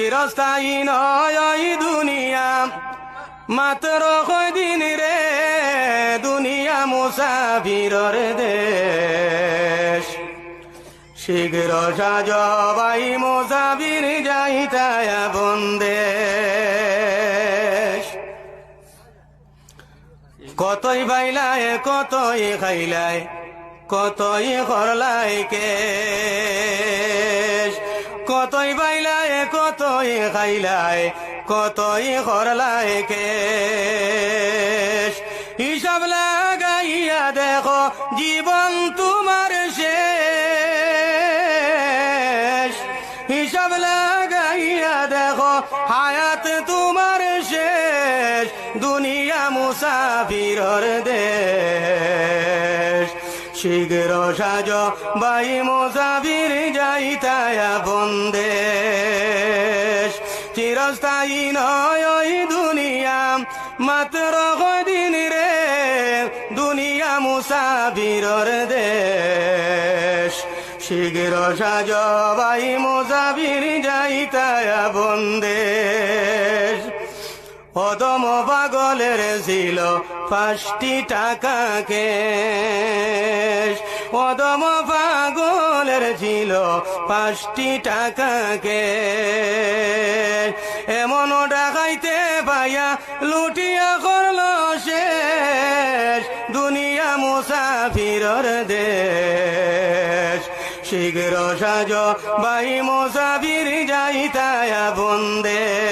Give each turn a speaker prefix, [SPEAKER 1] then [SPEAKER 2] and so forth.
[SPEAKER 1] চিরস্থায়ী নয় ওই দুনিয়া মাত্র কয়দিন রে দুনিয়া মুসাফিরর দেশ শীঘ্র সাজবাই মুসাফির যাইতায় বন্দেশ কতই বাইলায় কতই খাইলায় কতই করলাই কেশ কতই বাইলায় কতই খাইলায় কতই করলাই কেশ হিসাব লাগাইয়া দেখো জীবন তোমার শেষ হিসাব লাগাইয়া দেখো হায়াত তোমার শেষ দুনিয়া মুসাফিরর দেশ শীঘ্র সাজ বাই মুসাফির যাইতায় বন্দেশ চিরস্থায়ী নয় ওই দুনিয়া মাত্র কদিন রে দুনিয়া মুসাফিরর দেশ শীঘ্র সাজ বাই মুসাফির যাইতায় বন্দেশ অদম পাগলের ছিল 5টি টাকা কেশ অদম পাগলের ছিল 5টি টাকা কেশ এমন ডাকাইতে পাইয়া লুটিয়া করল শেষ দুনিয়া মুসাফিরর দেশ শীঘ্র সাজ বাই মুসাফির যাইতায় বন্দেশ